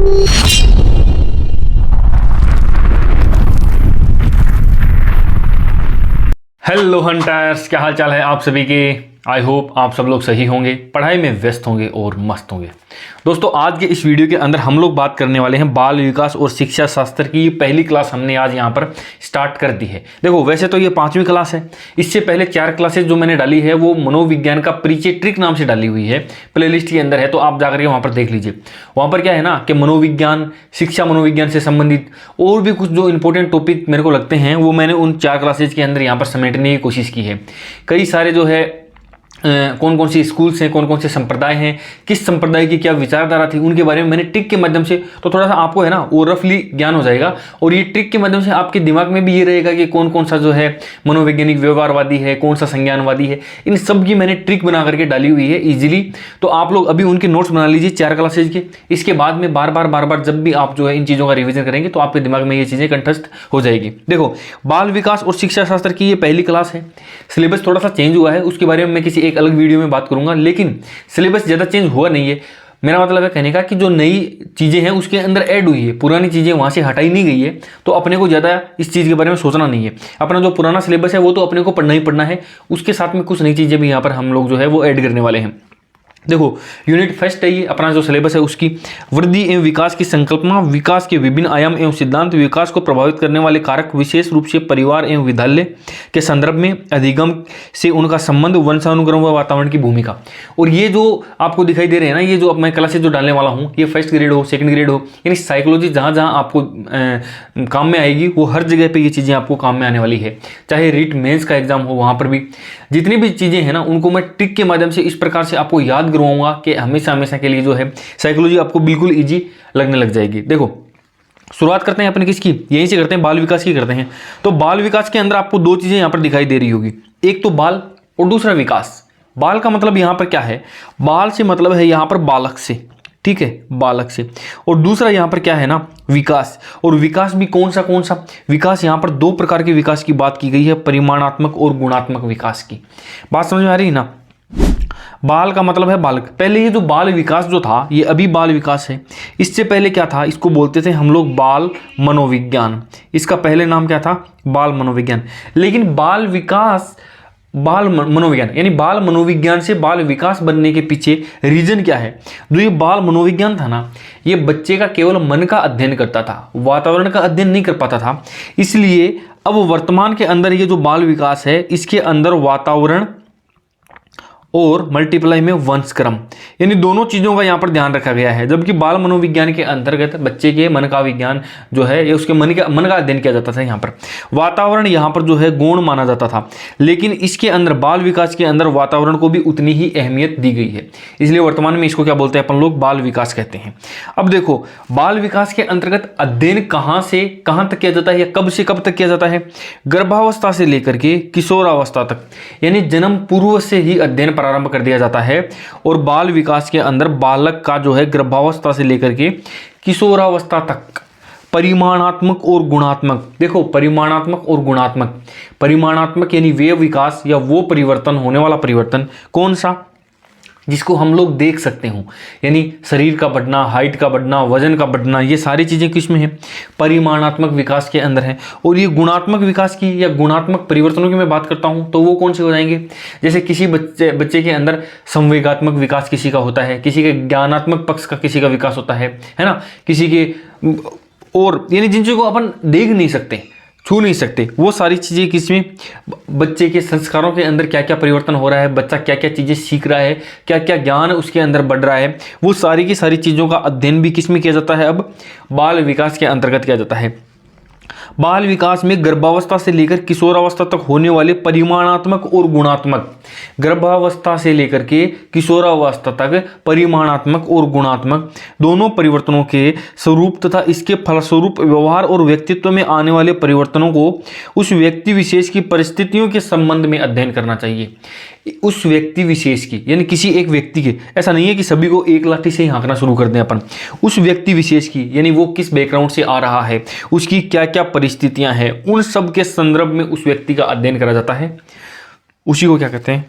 Hello hunters, क्या हाल चाल है आप सभी के। आई होप आप सब लोग सही होंगे, पढ़ाई में व्यस्त होंगे और मस्त होंगे। दोस्तों, आज के इस वीडियो के अंदर हम लोग बात करने वाले हैं बाल विकास और शिक्षा शास्त्र की पहली क्लास हमने आज यहाँ पर स्टार्ट कर दी है। देखो, वैसे तो ये 5वीं क्लास है। इससे पहले 4 क्लासेस जो मैंने डाली है वो मनोविज्ञान का परिचय ट्रिक नाम से डाली हुई है, प्लेलिस्ट के अंदर है, तो आप जाकर के वहाँ पर देख लीजिए। वहाँ पर क्या है ना कि मनोविज्ञान, शिक्षा मनोविज्ञान से संबंधित और भी कुछ जो इंपॉर्टेंट टॉपिक मेरे को लगते हैं वो मैंने उन 4 क्लासेज के अंदर यहाँ पर समेटने की कोशिश की है। कई सारे जो है कौन कौन सी स्कूल्स हैं, कौन कौन से संप्रदाय हैं, किस संप्रदाय की क्या विचारधारा थी, उनके बारे में मैंने ट्रिक के माध्यम से, तो थोड़ा सा आपको है ना वो रफली ज्ञान हो जाएगा। और ये ट्रिक के माध्यम से आपके दिमाग में भी ये रहेगा कि कौन कौन सा जो है मनोवैज्ञानिक व्यवहारवादी है, कौन सा संज्ञानवादी है। इन सब की मैंने ट्रिक बना करके डाली हुई है ईजिली। तो आप लोग अभी उनके नोट्स बना लीजिए 4 क्लासेज के। इसके बाद में बार बार जब भी आप जो है इन चीज़ों का रिविजन करेंगे तो आपके दिमाग में ये चीज़ें कंठस्थ हो जाएगी। देखो, बाल विकास और शिक्षा शास्त्र की ये पहली क्लास है। सिलेबस थोड़ा सा चेंज हुआ है, उसके बारे में मैं किसी एक अलग वीडियो में बात करूंगा, लेकिन सिलेबस ज़्यादा चेंज हुआ नहीं है। मेरा मतलब है कहने का कि जो नई चीज़ें हैं उसके अंदर ऐड हुई है, पुरानी चीज़ें वहाँ से हटाई नहीं गई है। तो अपने को ज़्यादा इस चीज़ के बारे में सोचना नहीं है। अपना जो पुराना सिलेबस है वो तो अपने को पढ़ना ही पढ़ना है, उसके साथ में कुछ नई चीज़ें भी यहाँ पर हम लोग जो है वो ऐड करने वाले हैं। देखो, यूनिट फर्स्ट है ये, अपना जो सिलेबस है उसकी वृद्धि एवं विकास की संकल्पना, विकास के विभिन्न आयाम एवं सिद्धांत, विकास को प्रभावित करने वाले कारक, विशेष रूप से परिवार एवं विद्यालय के संदर्भ में अधिगम से उनका संबंध, वंशानुक्रम व वातावरण की भूमिका। और ये जो आपको दिखाई दे रहे हैं ना, ये जो अब मैं क्लासेज जो डालने वाला हूँ, ये फर्स्ट ग्रेड हो, सेकंड ग्रेड हो, यानी साइकोलॉजी जहाँ जहाँ आपको काम में आएगी वो हर जगह पर ये चीज़ें आपको काम में आने वाली है। चाहे रीट मेंस का एग्जाम हो, वहाँ पर भी जितनी भी चीज़ें हैं ना उनको मैं ट्रिक के माध्यम से इस प्रकार से आपको याद करवाऊंगा कि हमेशा के लिए जो है साइकोलॉजी आपको बिल्कुल इजी लगने लग जाएगी। देखो, शुरुआत करते हैं अपने किसकी, यहीं से करते हैं, बाल विकास की करते हैं। तो बाल विकास के अंदर आपको 2 चीज़ें यहाँ पर दिखाई दे रही होगी, एक तो बाल और दूसरा विकास। बाल का मतलब यहाँ पर क्या है, बाल से मतलब है यहाँ पर बालक से, ठीक है, बालक से। और दूसरा यहाँ पर क्या है ना, विकास। और विकास भी कौन सा विकास, यहाँ पर 2 प्रकार के विकास की बात की गई है, परिमाणात्मक और गुणात्मक विकास की। बात समझ में आ रही है ना। बाल का मतलब है बालक। पहले ये जो बाल विकास जो था ये अभी बाल विकास है, इससे पहले क्या था, इसको बोलते थे हम लोग बाल मनोविज्ञान। इसका पहले नाम क्या था, बाल मनोविज्ञान। लेकिन बाल विकास, बाल मनोविज्ञान यानी बाल मनोविज्ञान से बाल विकास बनने के पीछे रीजन क्या है। जो ये बाल मनोविज्ञान था ना, ये बच्चे का केवल मन का अध्ययन करता था, वातावरण का अध्ययन नहीं कर पाता था। इसलिए अब वर्तमान के अंदर ये जो बाल विकास है इसके अंदर वातावरण और मल्टीप्लाई में वंशक्रम, यानी दोनों चीज़ों का यहाँ पर ध्यान रखा गया है। जबकि बाल मनोविज्ञान के अंतर्गत बच्चे के मन का विज्ञान जो है ये उसके मन का अध्ययन किया जाता था। यहाँ पर वातावरण यहाँ पर जो है गौण माना जाता था, लेकिन इसके अंदर बाल विकास के अंदर वातावरण को भी उतनी ही अहमियत दी गई है। इसलिए वर्तमान में इसको क्या बोलते हैं अपन लोग, बाल विकास कहते हैं। अब देखो, बाल विकास के अंतर्गत अध्ययन कहाँ से कहाँ तक किया जाता है या कब से कब तक किया जाता है, गर्भावस्था से लेकर के किशोरावस्था तक, यानी जन्म पूर्व से ही अध्ययन प्रारंभ कर दिया जाता है। और बाल विकास के अंदर बालक का जो है गर्भावस्था से लेकर के किशोरावस्था तक परिमाणात्मक और गुणात्मक, देखो परिमाणात्मक और गुणात्मक, परिमाणात्मक यानी वे विकास या वो परिवर्तन, होने वाला परिवर्तन कौन सा, जिसको हम लोग देख सकते हो, यानी शरीर का बढ़ना, हाइट का बढ़ना, वजन का बढ़ना, ये सारी चीज़ें किस में है, परिमाणात्मक विकास के अंदर है। और ये गुणात्मक विकास की या गुणात्मक परिवर्तनों की मैं बात करता हूँ तो वो कौन से हो जाएंगे, जैसे किसी बच्चे के अंदर संवेगात्मक विकास किसी का होता है, किसी के ज्ञानात्मक पक्ष का किसी का विकास होता है ना, किसी के, और यानी जिन चीज़ों को अपन देख नहीं सकते, छू नहीं सकते, वो सारी चीज़ें किसमें, बच्चे के संस्कारों के अंदर क्या क्या परिवर्तन हो रहा है, बच्चा क्या क्या चीज़ें सीख रहा है, क्या क्या ज्ञान उसके अंदर बढ़ रहा है, वो सारी की सारी चीज़ों का अध्ययन भी किसमें किया जाता है, अब बाल विकास के अंतर्गत किया जाता है। बाल विकास में गर्भावस्था से लेकर किशोरावस्था तक होने वाले परिमाणात्मक और गुणात्मक, गर्भावस्था से लेकर के किशोरावस्था तक परिमाणात्मक और गुणात्मक दोनों परिवर्तनों के स्वरूप तथा इसके फलस्वरूप व्यवहार और व्यक्तित्व में आने वाले परिवर्तनों को उस व्यक्ति विशेष की परिस्थितियों के संबंध में अध्ययन करना चाहिए। उस व्यक्ति विशेष की, यानी किसी एक व्यक्ति के, ऐसा नहीं है कि सभी को एक लाठी से ही हाँकना शुरू कर दें अपन। उस व्यक्ति विशेष की, यानी वो किस बैकग्राउंड से आ रहा है, उसकी क्या क्या परिस्थितियां हैं, उन सब के संदर्भ में उस व्यक्ति का अध्ययन करा जाता है। उसी को क्या कहते हैं,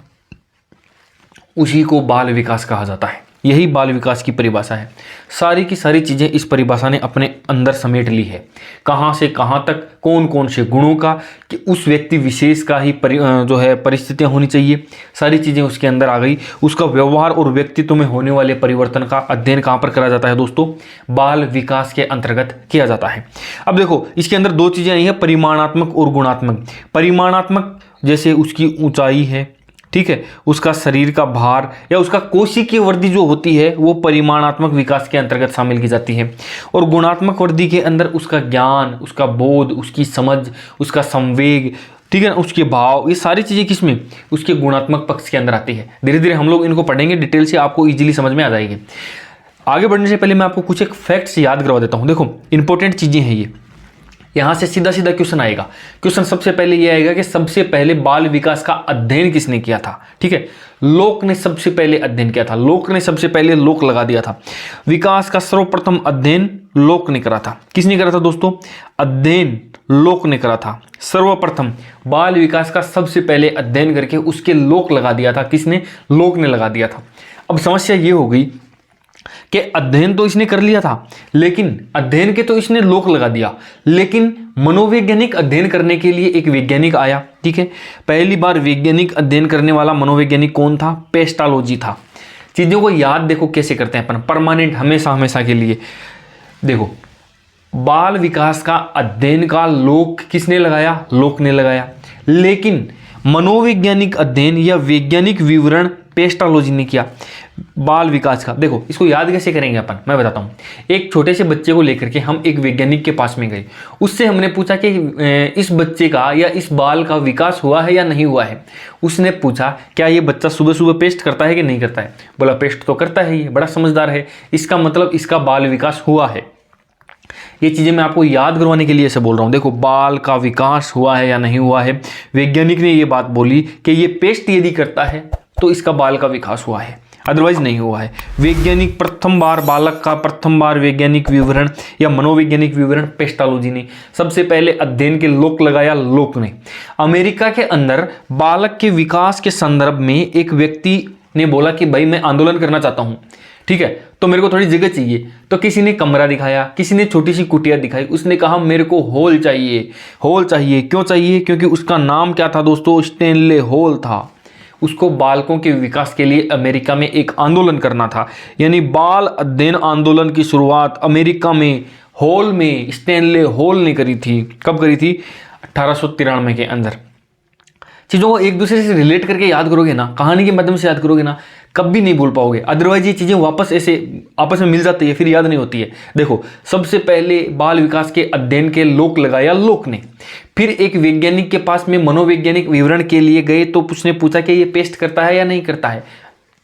उसी को बाल विकास कहा जाता है। यही बाल विकास की परिभाषा है। सारी की सारी चीज़ें इस परिभाषा ने अपने अंदर समेट ली है। कहाँ से कहाँ तक, कौन कौन से गुणों का, कि उस व्यक्ति विशेष का ही जो है परिस्थितियाँ होनी चाहिए, सारी चीज़ें उसके अंदर आ गई। उसका व्यवहार और व्यक्तित्व में होने वाले परिवर्तन का अध्ययन कहाँ पर करा जाता है दोस्तों? बाल विकास के अंतर्गत किया जाता है। अब देखो इसके अंदर दो चीज़ें आई हैं, परिमाणात्मक और गुणात्मक। परिमाणात्मक जैसे उसकी ऊंचाई है, ठीक है, उसका शरीर का भार या उसका कोशिकीय वृद्धि जो होती है वो परिमाणात्मक विकास के अंतर्गत शामिल की जाती है। और गुणात्मक वृद्धि के अंदर उसका ज्ञान, उसका बोध, उसकी समझ, उसका संवेग, ठीक है ना, उसके भाव, ये सारी चीज़ें किसमें? उसके गुणात्मक पक्ष के अंदर आती है। धीरे धीरे हम लोग इनको पढ़ेंगे डिटेल से, आपको ईजिली समझ में आ जाएगी। आगे बढ़ने से पहले मैं आपको कुछ एक फैक्ट्स याद करवा देता हूँ। देखो इंपॉर्टेंट चीज़ें हैं ये, यहाँ से सीधा सीधा क्वेश्चन आएगा। क्वेश्चन सबसे पहले ये आएगा कि सबसे पहले बाल विकास का अध्ययन किसने किया था? ठीक है, लोक ने सबसे पहले अध्ययन किया था। लोक ने सबसे पहले लोक लगा दिया था। विकास का सर्वप्रथम अध्ययन लोक ने करा था। किसने करा था दोस्तों? अध्ययन लोक ने करा था। सर्वप्रथम बाल विकास का सबसे पहले अध्ययन करके उसके लोक लगा दिया था। किसने? लोक ने लगा दिया था। अब समस्या ये हो गई कि अध्ययन तो इसने कर लिया था, लेकिन अध्ययन के तो इसने लोक लगा दिया, लेकिन मनोवैज्ञानिक अध्ययन करने के लिए एक वैज्ञानिक आया। ठीक है, पहली बार वैज्ञानिक अध्ययन करने वाला मनोवैज्ञानिक कौन था? पेस्टालोजी था। चीजों को याद देखो कैसे करते हैं अपन, परमानेंट, हमेशा हमेशा के लिए। देखो बाल विकास का अध्ययन का लोक किसने लगाया? लोक ने लगाया। लेकिन मनोवैज्ञानिक अध्ययन या वैज्ञानिक विवरण पेस्टालोजी ने किया बाल विकास का। देखो इसको याद कैसे करेंगे अपन, मैं बताता हूँ। एक छोटे से बच्चे को लेकर के हम एक वैज्ञानिक के पास में गए, उससे हमने पूछा कि इस बच्चे का या इस बाल का विकास हुआ है या नहीं हुआ है। उसने पूछा क्या ये बच्चा सुबह सुबह पेस्ट करता है कि नहीं करता है? बोला पेस्ट तो करता है, ये बड़ा समझदार है, इसका मतलब इसका बाल विकास हुआ है। ये चीज़ें मैं आपको याद करवाने के लिए ऐसे बोल रहा हूँ। देखो बाल का विकास हुआ है या नहीं हुआ है, वैज्ञानिक ने ये बात बोली कि ये पेस्ट यदि करता है तो इसका बाल का विकास हुआ है, अदरवाइज नहीं हुआ है। वैज्ञानिक प्रथम बार, बालक का प्रथम बार वैज्ञानिक विवरण या मनोवैज्ञानिक विवरण पेस्टालोजी ने सबसे पहले अध्ययन के लोक लगाया, लोक ने। अमेरिका के अंदर बालक के विकास के संदर्भ में एक व्यक्ति ने बोला कि भाई मैं आंदोलन करना चाहता हूं, ठीक है, तो मेरे को थोड़ी जगह चाहिए। तो किसी ने कमरा दिखाया, किसी ने छोटी सी कुटिया दिखाई। उसने कहा मेरे को हॉल चाहिए, हॉल चाहिए। क्यों चाहिए? क्योंकि उसका नाम क्या था दोस्तों? स्टैनले हॉल था। उसको बालकों के विकास के लिए अमेरिका में एक आंदोलन करना था, यानी बाल अध्ययन आंदोलन की शुरुआत अमेरिका में हॉल में स्टैनले हॉल ने करी थी। कब करी थी? 1893 के अंदर। चीज़ों को एक दूसरे से रिलेट करके याद करोगे ना, कहानी के माध्यम से याद करोगे ना, कभी नहीं भूल पाओगे। अदरवाइज ये चीज़ें वापस ऐसे आपस में मिल जाती है, फिर याद नहीं होती है। देखो सबसे पहले बाल विकास के अध्ययन के लोक लगाया लोक ने। फिर एक वैज्ञानिक के पास में मनोवैज्ञानिक विवरण के लिए गए, तो उसने पूछा कि ये पेस्ट करता है या नहीं करता है?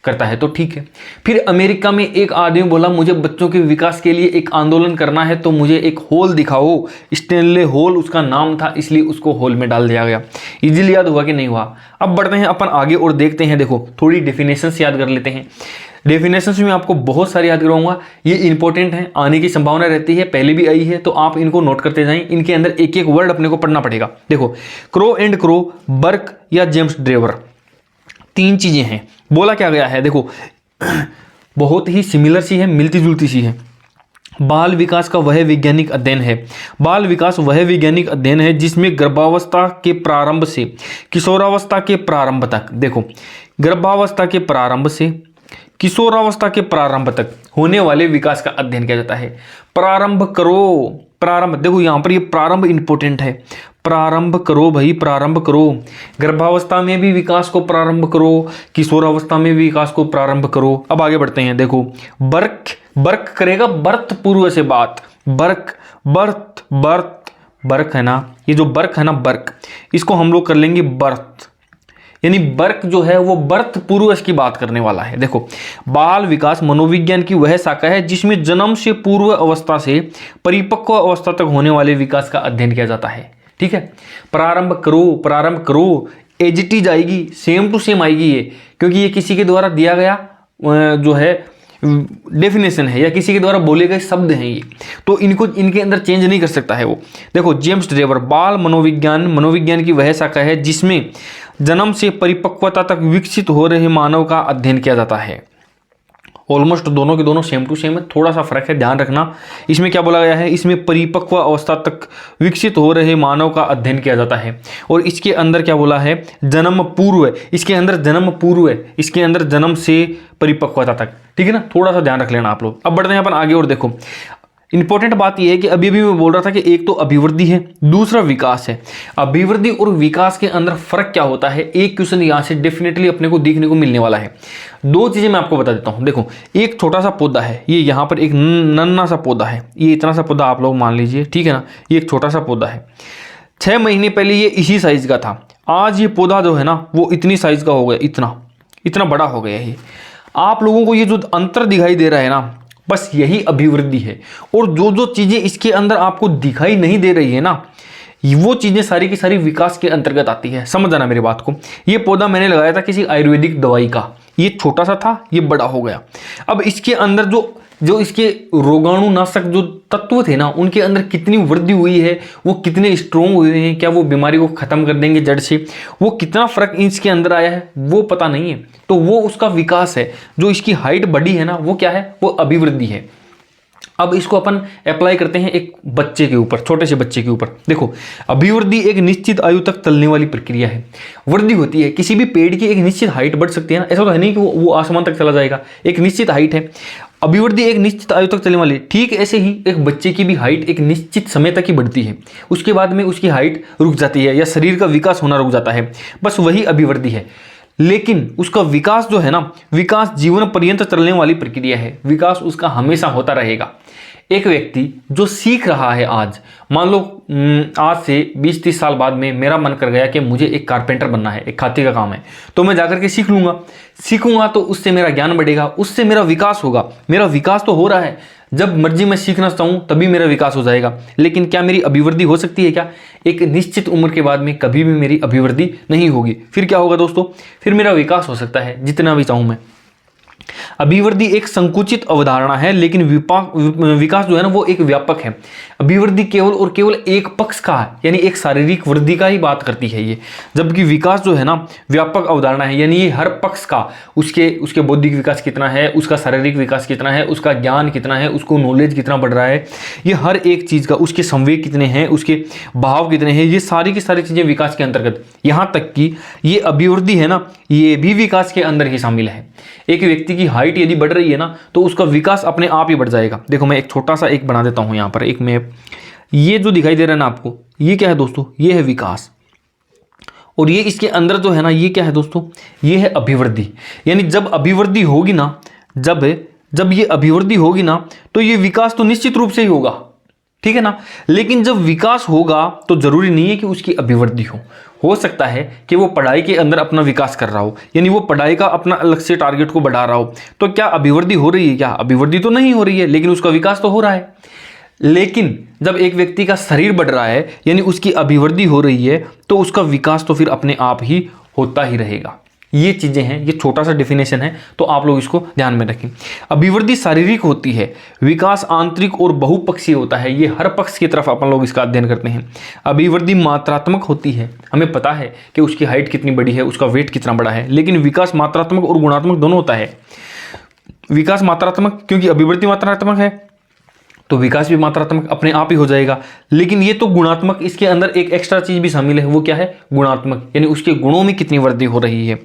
करता है तो ठीक है। फिर अमेरिका में एक आदमी बोला मुझे बच्चों के विकास के लिए एक आंदोलन करना है, तो मुझे एक हॉल दिखाओ। स्टैनले हॉल उसका नाम था, इसलिए उसको हॉल में डाल दिया गया। इजीली याद हुआ कि नहीं हुआ? अब बढ़ते हैं अपन आगे और देखते हैं। देखो थोड़ी डेफिनेशंस याद कर लेते हैं। डेफिनेशंस में आपको बहुत सारी याद करवाऊंगा, ये इंपॉर्टेंट है, आने की संभावना रहती है, पहले भी आई है, तो आप इनको नोट करते जाएं। इनके अंदर एक एक वर्ड अपने को पढ़ना पड़ेगा। देखो क्रो एंड क्रो, बर्क या जेम्स ड्रेवर, तीन चीजें हैं। बोला क्या गया है? देखो बहुत ही सिमिलर सी है, मिलती जुलती सी है। बाल विकास का वह वैज्ञानिक अध्ययन है, बाल विकास वह वैज्ञानिक अध्ययन है जिसमें गर्भावस्था के प्रारंभ से किशोरावस्था के प्रारंभ तक, देखो गर्भावस्था के प्रारंभ से किशोरावस्था के प्रारंभ तक होने वाले विकास का अध्ययन किया जाता है। प्रारंभ करो, प्रारंभ, देखो यहां पर ये प्रारंभ इंपॉर्टेंट है। प्रारंभ करो भाई, प्रारंभ करो। गर्भावस्था में भी विकास को प्रारंभ करो, किशोरावस्था में भी विकास को प्रारंभ करो। अब आगे बढ़ते हैं। देखो बर्क, बर्क करेगा बर्थ पूर्व से बात। बर्क, बर्थ, बर्थ, बर्क है ना, ये जो बर्क है ना, बर्क, इसको हम लोग कर लेंगे बर्थ, यानी बर्क जो है वो बर्थ पूर्वज की बात करने वाला है। देखो बाल विकास मनोविज्ञान की वह शाखा है जिसमें जन्म से पूर्व अवस्था से परिपक्व अवस्था तक होने वाले विकास का अध्ययन किया जाता है। ठीक है, प्रारंभ करो, प्रारंभ करो, एज इट इज आएगी, सेम टू सेम आएगी ये, क्योंकि ये किसी के द्वारा दिया गया जो है डेफिनेशन है या किसी के द्वारा बोले गए शब्द हैं ये, तो इनको इनके अंदर चेंज नहीं कर सकता है वो। देखो जेम्स ड्रेवर, बाल मनोविज्ञान, मनोविज्ञान की वह शाखा है जिसमें जन्म से परिपक्वता तक विकसित हो रहे मानव का अध्ययन किया जाता है। ऑलमोस्ट दोनों के दोनों सेम टू सेम है, थोड़ा सा फर्क है, ध्यान रखना। इसमें क्या बोला गया है, इसमें परिपक्व अवस्था तक विकसित हो रहे मानव का अध्ययन किया जाता है। और इसके अंदर क्या बोला है, जन्म पूर्व है, इसके अंदर जन्म पूर्व है, इसके अंदर जन्म से परिपक्वता तक, ठीक है ना, थोड़ा सा ध्यान रख लेना आप लोग। अब बढ़ते हैं अपन आगे और देखो इंपॉर्टेंट बात यह है कि अभी मैं बोल रहा था कि एक तो अभिवृद्धि है, दूसरा विकास है। अभिवृद्धि और विकास के अंदर फर्क क्या होता है, एक क्वेश्चन यहां से डेफिनेटली अपने को देखने को मिलने वाला है। दो चीजें मैं आपको बता देता हूं। देखो एक छोटा सा पौधा है, ये यहां पर एक नन्ना सा पौधा है, ये इतना सा पौधा आप लोग मान लीजिए, ठीक है ना, ये एक छोटा सा पौधा है। 6 महीने पहले ये इसी साइज का था, आज ये पौधा जो है ना वो इतनी साइज का हो गया, इतना बड़ा हो गया है। आप लोगों को ये जो अंतर दिखाई दे रहा है ना, बस यही अभिवृद्धि है। और जो जो चीजें इसके अंदर आपको दिखाई नहीं दे रही है ना, वो चीजें सारी की सारी विकास के अंतर्गत आती है। समझ आना मेरी बात को। ये पौधा मैंने लगाया था किसी आयुर्वेदिक दवाई का, ये छोटा सा था, ये बड़ा हो गया। अब इसके अंदर जो इसके रोगाणुनाशक जो तत्व थे ना, उनके अंदर कितनी वृद्धि हुई है, वो कितने स्ट्रोंग हुए हैं, क्या वो बीमारी को खत्म कर देंगे जड़ से, वो कितना फर्क इसके अंदर आया है वो पता नहीं है। तो वो उसका विकास है। जो इसकी हाइट बढ़ी है ना, वो क्या है, वो अभिवृद्धि है। अब इसको अपन अप्लाई करते हैं एक बच्चे के ऊपर, छोटे से बच्चे के ऊपर। देखो अभिवृद्धि एक निश्चित आयु तक चलने वाली प्रक्रिया है। वृद्धि होती है, किसी भी पेड़ की एक निश्चित हाइट बढ़ सकती है ना, ऐसा तो है नहीं कि वो आसमान तक चला जाएगा, एक निश्चित हाइट है। अभिवृद्धि एक निश्चित आयु तक चलने वाली, ठीक ऐसे ही एक बच्चे की भी हाइट एक निश्चित समय तक ही बढ़ती है, उसके बाद में उसकी हाइट रुक जाती है या शरीर का विकास होना रुक जाता है, बस वही अभिवृद्धि है। लेकिन उसका विकास जो है ना, विकास जीवन पर्यंत चलने वाली प्रक्रिया है, विकास उसका हमेशा होता रहेगा। एक व्यक्ति जो सीख रहा है आज, मान लो आज से 20-30 साल बाद में मेरा मन कर गया कि मुझे एक कारपेंटर बनना है, एक खाती का काम है, तो मैं जाकर के सीखूंगा तो उससे मेरा ज्ञान बढ़ेगा, उससे मेरा विकास होगा। मेरा विकास तो हो रहा है, जब मर्जी मैं सीखना चाहूं तभी मेरा विकास हो जाएगा। लेकिन क्या मेरी अभिवृद्धि हो सकती है क्या? एक निश्चित उम्र के बाद में कभी भी मेरी अभिवृद्धि नहीं होगी। फिर क्या होगा दोस्तों, फिर मेरा विकास हो सकता है जितना भी चाहूं मैं। अभिवृद्धि एक संकुचित अवधारणा है, लेकिन विकास जो है ना वो एक व्यापक है। अभिवृद्धि केवल और केवल एक पक्ष का है, यानी एक शारीरिक वृद्धि का ही बात करती है ये, जबकि विकास जो है ना व्यापक अवधारणा है, यानी ये हर पक्ष का, उसके बौद्धिक विकास कितना है, उसका शारीरिक विकास कितना है, उसका ज्ञान कितना है, उसको नॉलेज कितना बढ़ रहा है, ये हर एक चीज का, उसके संवेग कितने हैं, उसके भाव कितने हैं, ये सारी की सारी चीजें विकास के अंतर्गत। यहां तक कि ये अभिवृद्धि है ना, ये भी विकास के अंदर ही शामिल है। एक व्यक्ति की हाइट यदि बढ़ रही है ना, तो उसका विकास अपने आप ही बढ़ जाएगा। देखो मैं एक छोटा सा एक बना देता हूं यहां पर एक मैप। ये जो दिखाई दे रहा है ना आपको, ये क्या है दोस्तों, ये है विकास। और ये इसके अंदर जो है ना, ये क्या है दोस्तों, ये है अभिवृद्धि। यानी जब अभिवृद्धि होगी ना, जब ये अभिवृद्धि होगी ना, तो ये विकास तो निश्चित रूप से ही होगा, ठीक है ना। लेकिन जब विकास होगा तो जरूरी नहीं है कि उसकी अभिवृद्धि हो सकता है कि वो पढ़ाई के अंदर अपना विकास कर रहा हो, यानी वो पढ़ाई का अपना अलग से टारगेट को बढ़ा रहा हो। तो क्या अभिवृद्धि हो रही है? क्या अभिवृद्धि तो नहीं हो रही है, लेकिन उसका विकास तो हो रहा है। लेकिन जब एक व्यक्ति का शरीर बढ़ रहा है, यानी उसकी अभिवृद्धि हो रही है, तो उसका विकास तो फिर अपने आप ही होता ही रहेगा। ये चीजें हैं, ये छोटा सा डेफिनेशन है, तो आप लोग इसको ध्यान में रखें। अभिवृद्धि शारीरिक होती है, विकास आंतरिक और बहुपक्षीय होता है। ये हर पक्ष की तरफ अपन लोग इसका अध्ययन करते हैं। अभिवृद्धि मात्रात्मक होती है, हमें पता है कि उसकी हाइट कितनी बड़ी है, उसका वेट कितना बड़ा है। लेकिन विकास मात्रात्मक और गुणात्मक दोनों होता है। विकास मात्रात्मक क्योंकि अभिवृद्धि मात्रात्मक है, तो विकास भी मात्रात्मक अपने आप ही हो जाएगा। लेकिन ये तो गुणात्मक, इसके अंदर एक एक्स्ट्रा चीज भी शामिल है, वो क्या है, गुणात्मक, यानी उसके गुणों में कितनी वृद्धि हो रही है।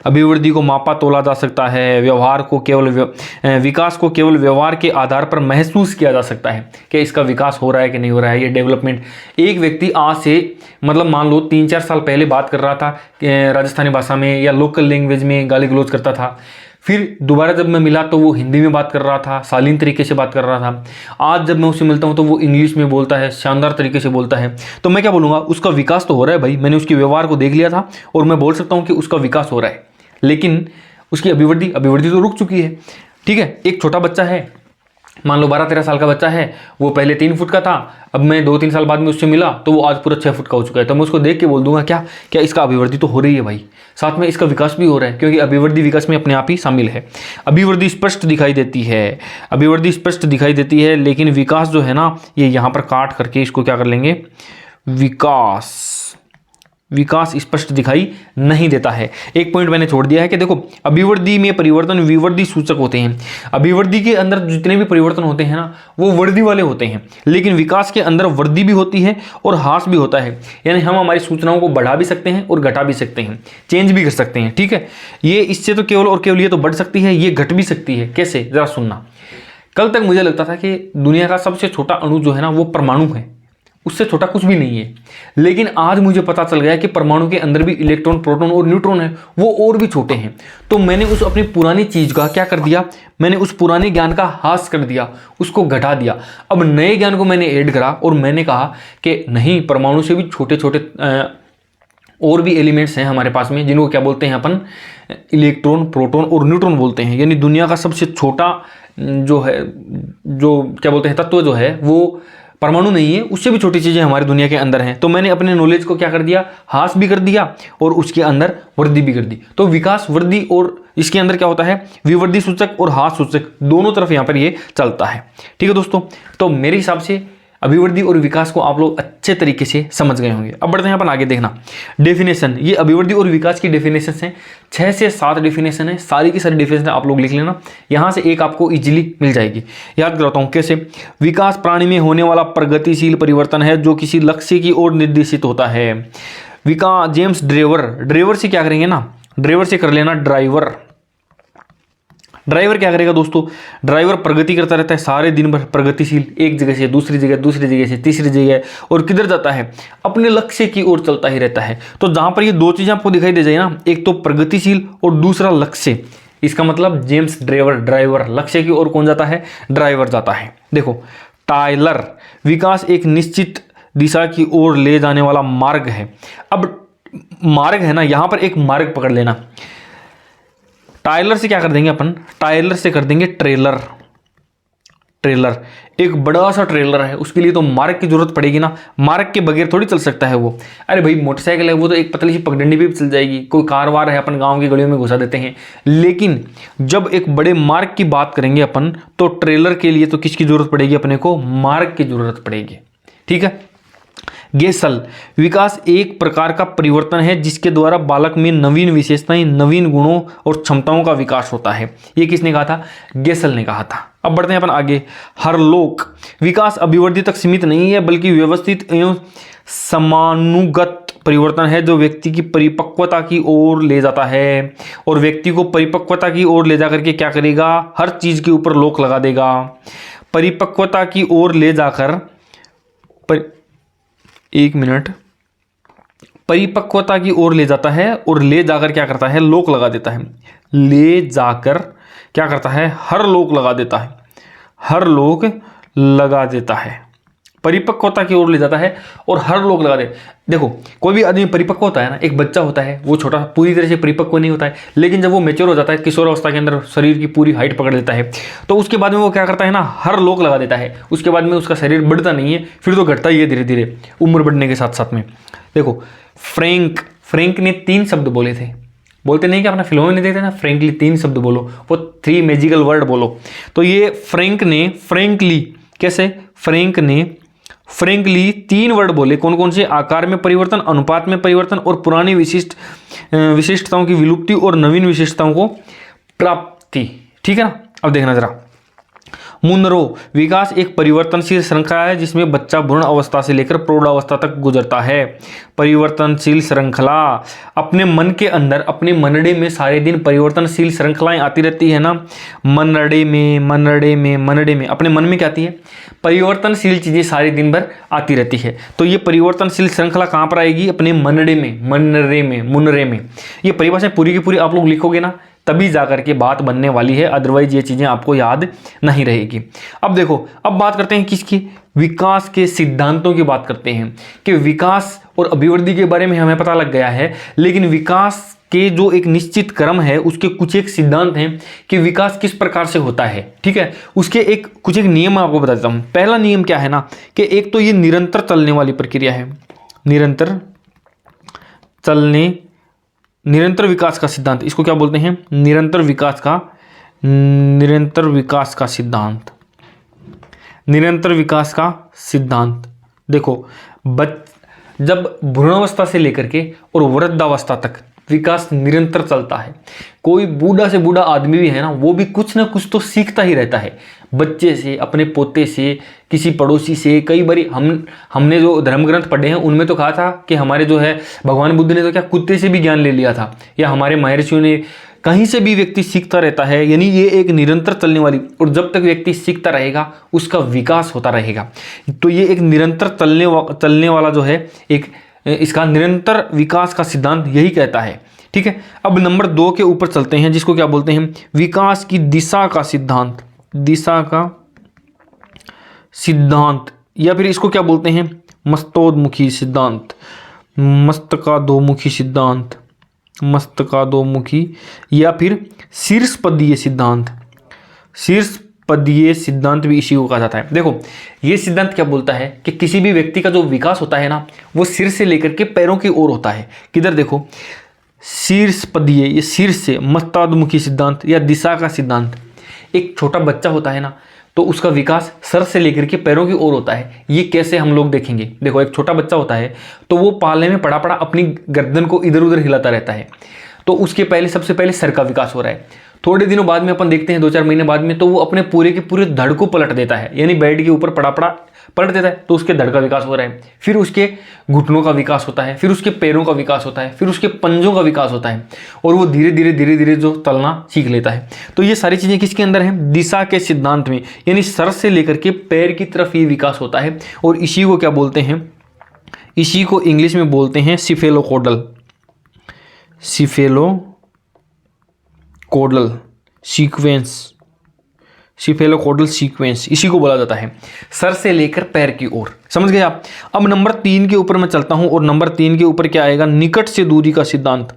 अभिवृद्धि को मापा तोला जा सकता है, विकास को केवल व्यवहार के आधार पर महसूस किया जा सकता है कि इसका विकास हो रहा है कि नहीं हो रहा है, ये डेवलपमेंट। एक व्यक्ति आज से मतलब मान लो 3-4 साल पहले बात कर रहा था राजस्थानी भाषा में या लोकल लैंग्वेज में गाली गलौज करता था, फिर दोबारा जब मैं मिला तो वो हिंदी में बात कर रहा था, शालीन तरीके से बात कर रहा था। आज जब मैं उससे मिलता हूँ तो वो इंग्लिश में बोलता है, शानदार तरीके से बोलता है। तो मैं क्या बोलूँगा, उसका विकास तो हो रहा है भाई, मैंने उसके व्यवहार को देख लिया था और मैं बोल सकता हूँ कि उसका विकास हो रहा है। लेकिन उसकी अभिवृद्धि तो रुक चुकी है, ठीक है। एक छोटा बच्चा है, मान लो 12-13 साल का बच्चा है, वो पहले 3 फुट का था, अब मैं 2-3 साल बाद में उससे मिला तो वो आज पूरा 6 फुट का हो चुका है। तो मैं उसको देख के बोल दूंगा क्या इसका अभिवृद्धि तो हो रही है भाई, साथ में इसका विकास भी हो रहा है, क्योंकि अभिवृद्धि विकास में अपने आप ही शामिल है। अभिवृद्धि स्पष्ट दिखाई देती है, लेकिन विकास जो है ना, ये यहाँ पर काट करके इसको क्या कर लेंगे, विकास विकास स्पष्ट दिखाई नहीं देता है। एक पॉइंट मैंने छोड़ दिया है कि देखो, अभिवृद्धि में परिवर्तन विवर्धी सूचक होते हैं। अभिवृद्धि के अंदर जितने भी परिवर्तन होते हैं ना, वो वृद्धि वाले होते हैं, लेकिन विकास के अंदर वृद्धि भी होती है और ह्रास भी होता है। यानी हम हमारी सूचनाओं को बढ़ा भी सकते हैं और घटा भी सकते हैं, चेंज भी कर सकते हैं। ठीक है, ये इससे तो केवल और केवल ये तो बढ़ सकती है, ये घट भी सकती है। कैसे, जरा सुनना। कल तक मुझे लगता था कि दुनिया का सबसे छोटा अणु जो है ना, वो परमाणु है, उससे छोटा कुछ भी नहीं है। लेकिन आज मुझे पता चल गया कि परमाणु के अंदर भी इलेक्ट्रॉन, प्रोटॉन और न्यूट्रॉन है, वो और भी छोटे हैं। तो मैंने उस अपनी पुरानी चीज का क्या कर दिया, मैंने उस पुराने ज्ञान का ह्रास कर दिया, उसको घटा दिया। अब नए ज्ञान को मैंने ऐड करा और मैंने कहा कि नहीं, परमाणु से भी छोटे छोटे और भी एलिमेंट्स हैं हमारे पास में, जिनको क्या बोलते हैं अपन, इलेक्ट्रॉन, प्रोटॉन और न्यूट्रॉन बोलते हैं। यानी दुनिया का सबसे छोटा जो है, जो क्या बोलते हैं, तत्व जो है, वो परमाणु नहीं है, उससे भी छोटी चीजें हमारी दुनिया के अंदर हैं। तो मैंने अपने नॉलेज को क्या कर दिया, ह्रास भी कर दिया और उसके अंदर वृद्धि भी कर दी। तो विकास, वृद्धि और इसके अंदर क्या होता है, विवृद्धि सूचक और ह्रास सूचक दोनों तरफ यहां पर ये चलता है। ठीक है दोस्तों, तो मेरे हिसाब से अभिवृद्धि और विकास को आप लोग अच्छे तरीके से समझ गए होंगे। अब बढ़ते हैं अपन आगे। देखना डेफिनेशन, ये अभिवृद्धि और विकास की डेफिनेशन हैं, 6 से 7 डेफिनेशन है। सारी की सारी डेफिनेशन आप लोग लिख लेना, यहाँ से एक आपको इजीली मिल जाएगी। याद कराता हूँ कैसे। विकास प्राणी में होने वाला प्रगतिशील परिवर्तन है जो किसी लक्ष्य की ओर निर्देशित होता है। विकास, जेम्स ड्रेवर, ड्रेवर से क्या करेंगे ना, ड्रेवर से कर लेना ड्राइवर। ड्राइवर क्या करेगा दोस्तों, ड्राइवर प्रगति करता रहता है सारे दिन भर, प्रगतिशील, एक जगह से दूसरी जगह, दूसरी जगह से तीसरी जगह, और किधर जाता है, अपने लक्ष्य की ओर चलता ही रहता है। तो जहां पर ये दो चीजें आपको दिखाई दे जाए ना, एक तो प्रगतिशील और दूसरा लक्ष्य, इसका मतलब जेम्स ड्रेवर, ड्राइवर, लक्ष्य की ओर कौन जाता है, ड्राइवर जाता है। देखो टायलर, विकास एक निश्चित दिशा की ओर ले जाने वाला मार्ग है। अब मार्ग है ना, यहां पर एक मार्ग पकड़ लेना। टायलर से क्या कर देंगे अपन, टायलर से कर देंगे ट्रेलर। ट्रेलर एक बड़ा सा ट्रेलर है, उसके लिए तो मार्ग की जरूरत पड़ेगी ना, मार्ग के बगैर थोड़ी चल सकता है वो। अरे भाई मोटरसाइकिल है, वो तो एक पतली सी पगडंडी पे भी चल जाएगी। कोई कार वार है, अपन गांव की गलियों में घुसा देते हैं। लेकिन जब एक बड़े मार्ग की बात करेंगे अपन, तो ट्रेलर के लिए तो किसकी जरूरत पड़ेगी, अपने को मार्ग की जरूरत पड़ेगी। ठीक है। गेसल, विकास एक प्रकार का परिवर्तन है जिसके द्वारा बालक में नवीन विशेषताएं, नवीन गुणों और क्षमताओं का विकास होता है। ये किसने कहा था, गेसल ने कहा था। अब बढ़ते हैं अपन आगे। हरलोक, विकास अभिवृद्धि तक सीमित नहीं है बल्कि व्यवस्थित एवं समानुगत परिवर्तन है जो व्यक्ति की परिपक्वता की ओर ले जाता है, और व्यक्ति को परिपक्वता की ओर ले जाकर के क्या करेगा, हर चीज के ऊपर लोक लगा देगा। परिपक्वता की ओर ले जाकर एक मिनट, परिपक्वता की ओर ले जाता है और ले जाकर क्या करता है, लोक लगा देता है। ले जाकर क्या करता है, हर लोक लगा देता है, हर लोक लगा देता है। परिपक्वता की ओर ले जाता है और हर लोक लगा दे। देखो कोई भी आदमी परिपक्व होता है ना, एक बच्चा होता है वो छोटा पूरी तरह से परिपक्व नहीं होता है, लेकिन जब वो मैच्योर हो जाता है, किशोर अवस्था के अंदर शरीर की पूरी हाइट पकड़ लेता है, तो उसके बाद में वो क्या करता है ना, हर लोक लगा देता है। उसके बाद में उसका शरीर बढ़ता नहीं है, फिर तो घटता ही है धीरे धीरे उम्र बढ़ने के साथ साथ में। देखो फ्रैंक ने 3 शब्द बोले थे, बोलते नहीं कि अपना फिल्मों में नहीं देते ना, फ्रैंकली 3 शब्द बोलो, वो 3 मैजिकल वर्ड बोलो। तो ये फ्रैंकली कैसे, फ्रैंकली 3 वर्ड बोले। कौन कौन से, आकार में परिवर्तन, अनुपात में परिवर्तन, और पुरानी विशिष्टताओं की विलुप्ति और नवीन विशेषताओं को प्राप्ति। ठीक है ना। अब देखना जरा, मुनरो, विकास एक परिवर्तनशील श्रृंखला है जिसमें बच्चा भ्रूण अवस्था से लेकर प्रौढ़ अवस्था तक गुजरता है। परिवर्तनशील श्रृंखला, अपने मन के अंदर, अपने मनड़े में सारे दिन परिवर्तनशील श्रृंखलाएं आती रहती है ना, मनड़े में अपने मन में क्या आती है, परिवर्तनशील चीजें सारे दिन भर आती रहती है। तो ये परिवर्तनशील श्रृंखला कहां पर आएगी, अपने मुनरे में। ये परिभाषा पूरी की पूरी आप लोग लिखोगे ना, तभी जाकर के बात बनने वाली है, अदरवाइज ये चीजें आपको याद नहीं रहेगी। अब देखो, अब बात करते हैं किसकी, विकास के सिद्धांतों की बात करते हैं कि विकास और अभिवृद्धि के बारे में हमें पता लग गया है, लेकिन विकास के जो एक निश्चित क्रम है, उसके कुछ एक सिद्धांत हैं कि विकास किस प्रकार से होता है। ठीक है, उसके कुछ एक नियम आपको बता देता हूं। पहला नियम क्या है ना, कि एक तो ये निरंतर चलने वाली प्रक्रिया है, निरंतर विकास का सिद्धांत, इसको क्या बोलते हैं, निरंतर विकास का सिद्धांत। देखो जब भ्रूणावस्था से लेकर के और वृद्धावस्था तक विकास निरंतर चलता है। कोई बूढ़ा से बूढ़ा आदमी भी है ना, वो भी कुछ ना कुछ तो सीखता ही रहता है, बच्चे से, अपने पोते से, किसी पड़ोसी से। कई बार हमने जो धर्म ग्रंथ पढ़े हैं उनमें तो कहा था कि हमारे जो है भगवान बुद्ध ने तो क्या कुत्ते से भी ज्ञान ले लिया था, या हमारे महर्षियों ने। कहीं से भी व्यक्ति सीखता रहता है, यानी ये एक निरंतर चलने वाली, और जब तक व्यक्ति सीखता रहेगा उसका विकास होता रहेगा। तो ये एक निरंतर चलने वाला जो है, एक इसका निरंतर विकास का सिद्धांत यही कहता है। ठीक है, अब नंबर 2 के ऊपर चलते हैं, जिसको क्या बोलते हैं, विकास की दिशा का सिद्धांत। दिशा का सिद्धांत, या फिर इसको क्या बोलते हैं, मस्तोन्मुखी सिद्धांत, मस्तकाधोमुखी सिद्धांत, मस्तकाधोमुखी, या फिर शीर्षपदीय सिद्धांत। शीर्षपदीय सिद्धांत भी इसी को कहा जाता है। देखो, ये सिद्धांत क्या बोलता है कि किसी भी व्यक्ति का जो विकास होता है ना, वो सिर से लेकर के पैरों की ओर होता है। किधर देखो, शीर्षपदीय, ये शीर्ष से, मस्तकाधोमुखी सिद्धांत या दिशा का सिद्धांत। एक छोटा बच्चा होता है ना, तो उसका विकास सर से लेकर के पैरों की ओर होता है। ये कैसे हम लोग देखेंगे। देखो, एक छोटा बच्चा होता है तो वो पालने में पड़ा पड़ा अपनी गर्दन को इधर उधर हिलाता रहता है, तो उसके पहले सबसे पहले सर का विकास हो रहा है। थोड़े दिनों बाद में अपन देखते हैं, 2-4 महीने बाद में, तो वो अपने पूरे के पूरे धड़ को पलट देता है, यानी बेड के ऊपर पड़ा पड़ा पलट देता है, तो उसके धड़ का विकास हो रहा है। फिर उसके घुटनों का विकास होता है, फिर उसके पैरों का विकास होता है, फिर उसके पंजों का विकास होता है, और वो धीरे धीरे जो चलना सीख लेता है। तो ये सारी चीजें किसके अंदर हैं, दिशा के सिद्धांत में, यानी सर से लेकर के पैर की तरफ ये विकास होता है। और इसी को क्या बोलते हैं, इसी को इंग्लिश में बोलते हैं सिफेलोकोडल, सिफेलोकोडल सीक्वेंस, सिफेलोकोडल सीक्वेंस इसी को बोला जाता है, सर से लेकर पैर की ओर। समझ गए आप। अब नंबर 3 के ऊपर मैं चलता हूं, और नंबर 3 के ऊपर क्या आएगा, निकट से दूरी का सिद्धांत।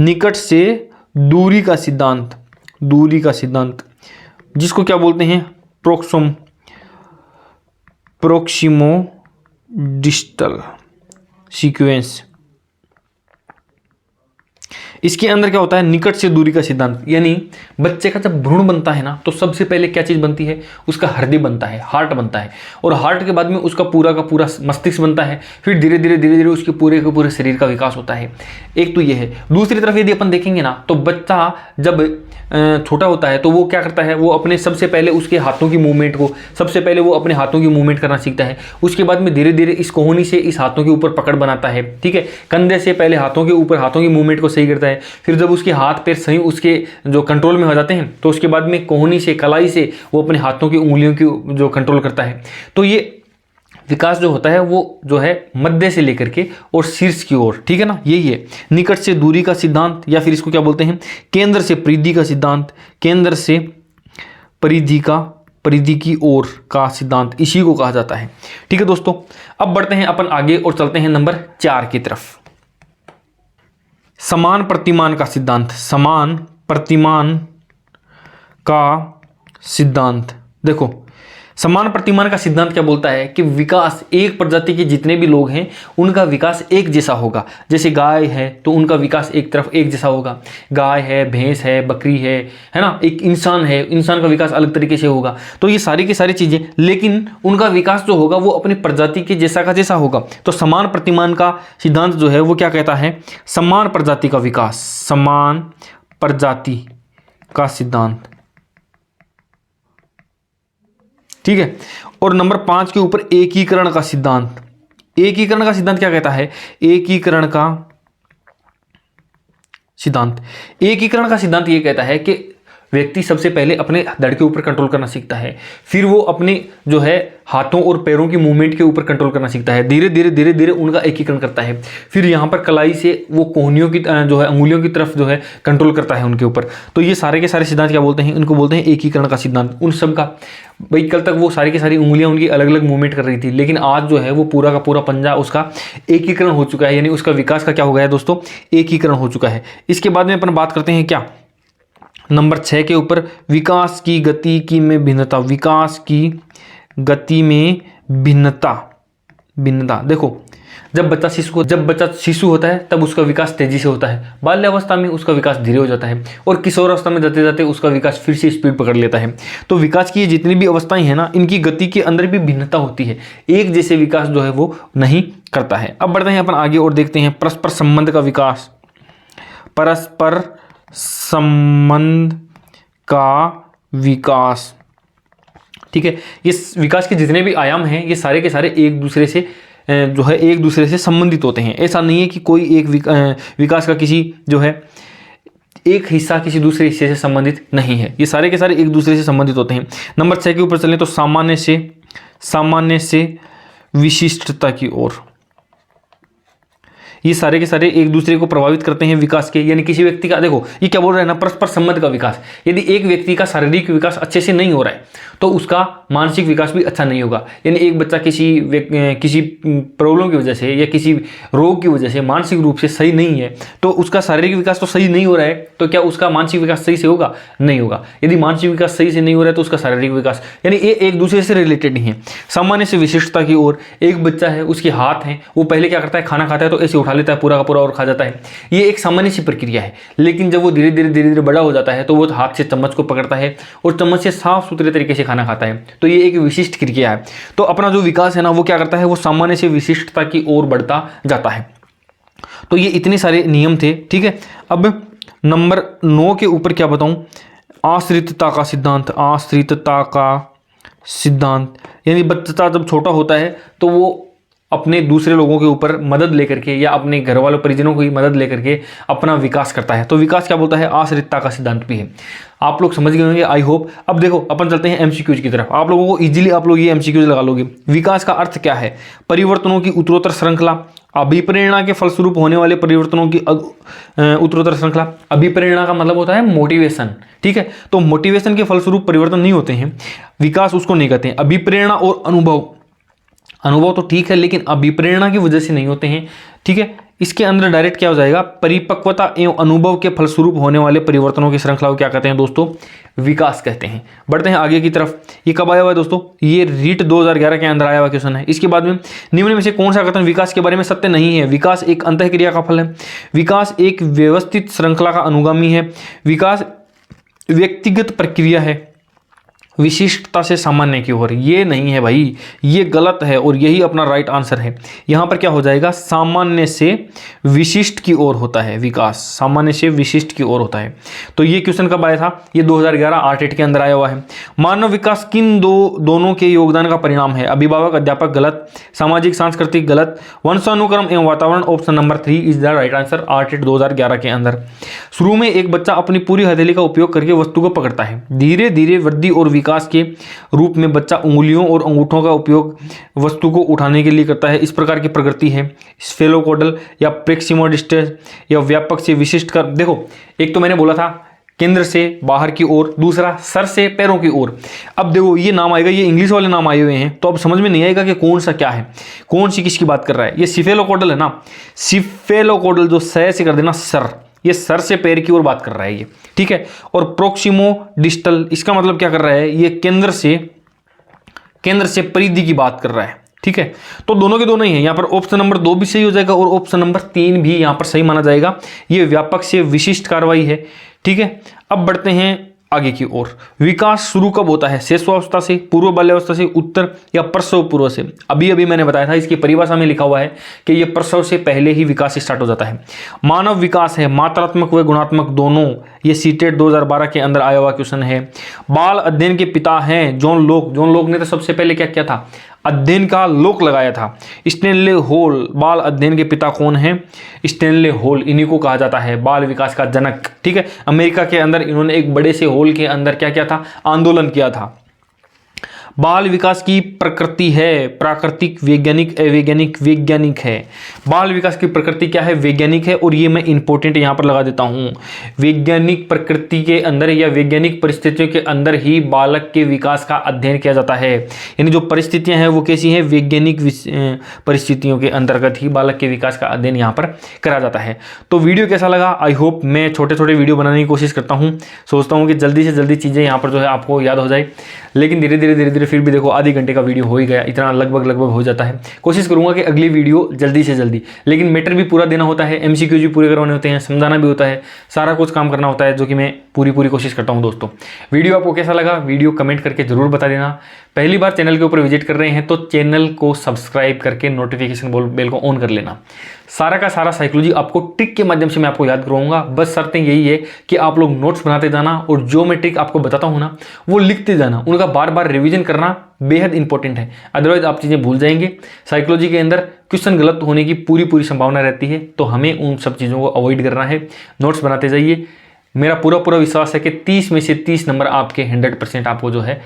निकट से दूरी का सिद्धांत, दूरी का सिद्धांत, जिसको क्या बोलते हैं, प्रोक्सिमो डिस्टल सीक्वेंस। इसके अंदर क्या होता है, निकट से दूरी का सिद्धांत, यानी बच्चे का जब भ्रूण बनता है ना, तो सबसे पहले क्या चीज बनती है, उसका हृदय बनता है, हार्ट बनता है, और हार्ट के बाद में उसका पूरा का पूरा मस्तिष्क बनता है। फिर धीरे धीरे उसके पूरे के पूरे शरीर का विकास होता है। एक तो ये है। दूसरी तरफ यदि अपन देखेंगे ना, तो बच्चा जब छोटा होता है तो वो क्या करता है, वो अपने सबसे पहले उसके हाथों की मूवमेंट को, सबसे पहले वो अपने हाथों की मूवमेंट करना सीखता है। उसके बाद में धीरे धीरे इस कोहनी से इस हाथों के ऊपर पकड़ बनाता है। ठीक है, कंधे से पहले हाथों के ऊपर हाथों की मूवमेंट को सही करता है। फिर जब उसके हाथ पैर सही उसके जो कंट्रोल में हो जाते हैं, तो उसके बाद में कोहनी से, कलाई से वो अपने हाथों की उंगलियों की जो कंट्रोल करता है। तो ये विकास जो होता है वो जो है मध्य से लेकर के और शीर्ष की ओर। ठीक है ना, यही है निकट से दूरी का सिद्धांत, या फिर इसको क्या बोलते हैं, केंद्र से परिधि का सिद्धांत, केंद्र से परिधि की ओर का सिद्धांत, इसी को कहा जाता है। ठीक है दोस्तों, अब बढ़ते हैं अपन आगे और चलते हैं नंबर 4 की तरफ। समान प्रतिमान का सिद्धांत, समान प्रतिमान का सिद्धांत। देखो, समान प्रतिमान का सिद्धांत क्या बोलता है कि विकास, एक प्रजाति के जितने भी लोग हैं उनका विकास एक जैसा होगा। जैसे गाय है तो उनका विकास एक तरफ एक जैसा होगा, गाय है, भैंस है, बकरी है ना, एक इंसान है, इंसान का विकास अलग तरीके से होगा। तो ये सारी की सारी चीजें, लेकिन उनका विकास जो होगा वो अपनी प्रजाति के जैसा का जैसा होगा। तो समान प्रतिमान का सिद्धांत जो है वो क्या कहता है, समान प्रजाति का विकास, समान प्रजाति का सिद्धांत। ठीक है, और नंबर 5 के ऊपर एकीकरण का सिद्धांत। एकीकरण का सिद्धांत क्या कहता है, एकीकरण का सिद्धांत, एकीकरण का सिद्धांत ये कहता है कि व्यक्ति सबसे पहले अपने धड़ के ऊपर कंट्रोल करना सीखता है, फिर वो अपने जो है हाथों और पैरों की मूवमेंट के ऊपर कंट्रोल करना सीखता है, धीरे धीरे उनका एकीकरण करता है। फिर यहाँ पर कलाई से वो कोहनियों की जो है अंगुलियों की तरफ जो है कंट्रोल करता है उनके ऊपर। तो ये सारे के सारे सिद्धांत क्या बोलते हैं, इनको बोलते हैं एकीकरण का सिद्धांत। उन सब का भाई, कल तक वो सारी की सारी उंगलियां उनकी अलग अलग मूवमेंट कर रही थी, लेकिन आज जो है वो पूरा का पूरा पंजा उसका एकीकरण हो चुका है, यानी उसका विकास का क्या हो गया है दोस्तों, एकीकरण हो चुका है। इसके बाद में अपन बात करते हैं क्या, नंबर 6 के ऊपर विकास की गति की में भिन्नता, विकास की गति में भिन्नता, भिन्नता। देखो, जब बच्चा शिशु होता है तब उसका विकास तेजी से होता है, बाल्यावस्था में उसका विकास धीरे हो जाता है और किशोरावस्था में जाते जाते उसका विकास फिर से स्पीड पकड़ लेता है। तो विकास की ये जितनी भी अवस्थाएं हैं ना, इनकी गति के अंदर भी भिन्नता होती है, एक जैसे विकास जो है वो नहीं करता है। अब बढ़ते हैं अपन आगे और देखते हैं परस्पर संबंध का विकास। परस्पर संबंध का विकास, ठीक है। इस विकास के जितने भी आयाम हैं ये सारे के सारे एक दूसरे से जो है एक दूसरे से संबंधित होते हैं। ऐसा नहीं है कि कोई एक विकास का किसी जो है एक हिस्सा किसी दूसरे हिस्से से संबंधित नहीं है, ये सारे के सारे एक दूसरे से संबंधित होते हैं। नंबर 6 के ऊपर चलें तो सामान्य से विशिष्टता की ओर, ये सारे के सारे एक दूसरे को प्रभावित करते हैं विकास के। यानी किसी व्यक्ति का, देखो ये क्या बोल रहा है ना, परस्पर संबंध का विकास। यदि एक व्यक्ति का शारीरिक विकास अच्छे से नहीं हो रहा है तो उसका मानसिक विकास भी अच्छा नहीं होगा। यानी एक बच्चा किसी प्रॉब्लम की वजह से या किसी रोग की वजह से मानसिक रूप से सही नहीं है तो उसका शारीरिक विकास तो सही नहीं हो रहा है, तो क्या उसका मानसिक विकास सही से होगा? नहीं होगा। यदि मानसिक विकास सही से नहीं हो रहा है तो उसका शारीरिक विकास, यानी ये एक दूसरे से रिलेटेड नहीं है। सामान्य से विशिष्टता की ओर, एक बच्चा है उसके हाथ हैं, वो पहले क्या करता है, खाना खाता है तो ऐसे उठा लेता है पूरा का पूरा और खा जाता है, ये एक सामान्य सी प्रक्रिया है। लेकिन जब वो धीरे धीरे बड़ा हो जाता है तो वो हाथ से चम्मच को पकड़ता है और चम्मच से साफ सुथरे तरीके से खाना खाता है, तो ये एक विशिष्ट क्रिया है। तो अपना जो विकास है ना वो क्या करता है, वो सामान्य से विशिष्टता की ओर बढ़ता जाता है। तो ये इतने सारे नियम थे, ठीक है। अब नंबर 9 के ऊपर क्या बताऊं, आश्रितता का सिद्धांत। आश्रितता का सिद्धांत यानी बच्चा जब छोटा होता है तो वो अपने दूसरे लोगों के ऊपर मदद लेकर के या अपने घर वालों परिजनों की मदद लेकर के अपना विकास करता है। तो विकास क्या बोलता है, आश्रितता का सिद्धांत भी है। आप लोग समझ गए होंगे, आई होप। अब देखो अपन चलते हैं एमसीक्यूज की तरफ। आप लोगों को इजीली आप लोग ये एमसीक्यूज लगा लोगे। विकास का अर्थ क्या है, परिवर्तनों की उत्तरोत्तर श्रृंखला, अभिप्रेरणा के फलस्वरूप होने वाले परिवर्तनों की उत्तरोत्तर श्रृंखला। अभिप्रेरणा का मतलब होता है मोटिवेशन, ठीक है। तो मोटिवेशन के फलस्वरूप परिवर्तन नहीं होते हैं, विकास उसको नहीं कहते हैं। अभिप्रेरणा और अनुभव तो ठीक है लेकिन अभिप्रेरणा की वजह से नहीं होते हैं, ठीक है। इसके अंदर डायरेक्ट क्या हो जाएगा, परिपक्वता एवं अनुभव के फलस्वरूप होने वाले परिवर्तनों की श्रृंखला को क्या कहते हैं दोस्तों, विकास कहते हैं। बढ़ते हैं आगे की तरफ। ये कब आया हुआ है दोस्तों, ये रीट 2011 के अंदर आया हुआ क्वेश्चन है। इसके बाद में निम्न में से कौन सा कथन विकास के बारे में सत्य नहीं है। विकास एक अंतःक्रिया का फल है, विकास एक व्यवस्थित श्रृंखला का अनुगामी है, विकास व्यक्तिगत प्रक्रिया है, विशिष्टता से सामान्य की ओर। ये नहीं है भाई, ये गलत है और यही अपना राइट आंसर है। यहां पर क्या हो जाएगा, सामान्य से विशिष्ट की ओर होता है विकास, सामान्य से विशिष्ट की ओर होता है। तो ये क्वेश्चन कब आया था, ये 2011 आर्ट के अंदर आया हुआ है। मानव विकास किन दोनों के योगदान का परिणाम है, अभिभावक अध्यापक गलत, सामाजिक सांस्कृतिक गलत, वंशानुक्रम एवं वातावरण option number 3 is the right answer art 2011 के अंदर। शुरू में एक बच्चा अपनी पूरी हथेली का उपयोग करके वस्तु को पकड़ता है, धीरे धीरे वृद्धि और विकास के रूप में बच्चा उंगलियों और अंगूठों का उपयोग वस्तु को उठाने के लिए करता है। इस प्रकार की प्रकृति है स्फेलोकोडल या प्रेक्सिमोडिस्टस या व्यापक से विशिष्ट कर। देखो, एक तो मैंने बोला था केंद्र से बाहर की ओर, दूसरा सर से पैरों की ओर। अब देखो ये नाम आएगा, ये इंग्लिश वाले नाम आए हुए हैं तो अब समझ में नहीं आएगा कि कौन सा क्या है, कौन सी किसकी बात कर रहा है। ये सिफेलोकोडल है ना, सिफेलोकोडल जो सै से कर देना सर, ये सर से पैर की ओर बात कर रहा है ये, ठीक है। और प्रोक्सिमो डिस्टल, इसका मतलब क्या कर रहा है, ये केंद्र से परिधि की बात कर रहा है, ठीक है। तो दोनों के दोनों ही है। यहां पर ऑप्शन नंबर 2 भी सही हो जाएगा और ऑप्शन नंबर 3 भी यहां पर सही माना जाएगा। ये व्यापक से विशिष्ट कार्रवाई है, ठीक है। अब बढ़ते हैं आगे की ओर। विकास शुरू कब होता है, शैशवावस्था से, पूर्व बाल्यावस्था से, उत्तर या प्रसव पूर्व से। अभी मैंने बताया था, इसकी परिभाषा में लिखा हुआ है कि यह प्रसव से पहले ही विकास स्टार्ट हो जाता है। मानव विकास है मात्रात्मक व गुणात्मक दोनों, ये सीटेट 2012 के अंदर आया हुआ क्वेश्चन है। बाल अध्ययन के पिता हैं जॉन लोक ने तो सबसे पहले क्या किया था, अध्ययन का लोक लगाया था। स्टेनले होल, बाल अध्ययन के पिता कौन है, स्टेनले होल, इन्हीं को कहा जाता है बाल विकास का जनक, ठीक है। अमेरिका के अंदर इन्होंने एक बड़े से होल के अंदर क्या किया था, आंदोलन किया था। बाल विकास की प्रकृति है प्राकृतिक, वैज्ञानिक, अवैज्ञानिक, वैज्ञानिक है। बाल विकास की प्रकृति क्या है, वैज्ञानिक है। और ये मैं इंपॉर्टेंट यहां पर लगा देता हूं, वैज्ञानिक प्रकृति के अंदर या वैज्ञानिक परिस्थितियों के अंदर ही बालक के विकास का अध्ययन किया जाता है। यानी जो परिस्थितियां हैं वो कैसी हैं, वैज्ञानिक परिस्थितियों के अंतर्गत ही बालक के विकास का अध्ययन यहाँ पर करा जाता है। तो वीडियो कैसा लगा, आई होप मैं छोटे छोटे वीडियो बनाने की कोशिश करता हूँ, सोचता हूँ कि जल्दी से जल्दी चीज़ें यहाँ पर जो है आपको याद हो जाए, लेकिन धीरे धीरे धीरे फिर भी देखो आधे घंटे का वीडियो हो ही गया, इतना लगभग हो जाता है। कोशिश करूंगा कि अगली वीडियो जल्दी से जल्दी, लेकिन मैटर भी पूरा देना होता है, एमसीक्यूज भी पूरे करवाने होते हैं, समझाना भी होता है, सारा कुछ काम करना होता है, जो कि मैं पूरी कोशिश करता हूं। दोस्तों वीडियो आपको कैसा लगा, वीडियो कमेंट करके जरूर बता देना। पहली बार चैनल के ऊपर विजिट कर रहे हैं तो चैनल को सब्सक्राइब करके नोटिफिकेशन बेल को ऑन कर लेना। सारा का सारा साइकोलॉजी आपको ट्रिक के माध्यम से मैं आपको याद करवाऊंगा। बस शर्तें यही है कि आप लोग नोट्स बनाते जाना और जो मैं ट्रिक आपको बताता हूं ना वो लिखते जाना, उनका बार बार रिवीजन करना बेहद इंपॉर्टेंट है, अदरवाइज आप चीज़ें भूल जाएंगे। साइकोलॉजी के अंदर क्वेश्चन गलत होने की पूरी संभावना रहती है, तो हमें उन सब चीज़ों को अवॉइड करना है। नोट्स बनाते जाइए, मेरा पूरा विश्वास है कि 30 में से 30 नंबर आपके 100% आपको जो है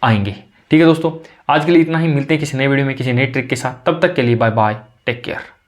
आएंगे। ठीक है दोस्तों, आज के लिए इतना ही, मिलते हैं किसी नए वीडियो में किसी नए ट्रिक के साथ। तब तक के लिए बाय बाय, टेक केयर।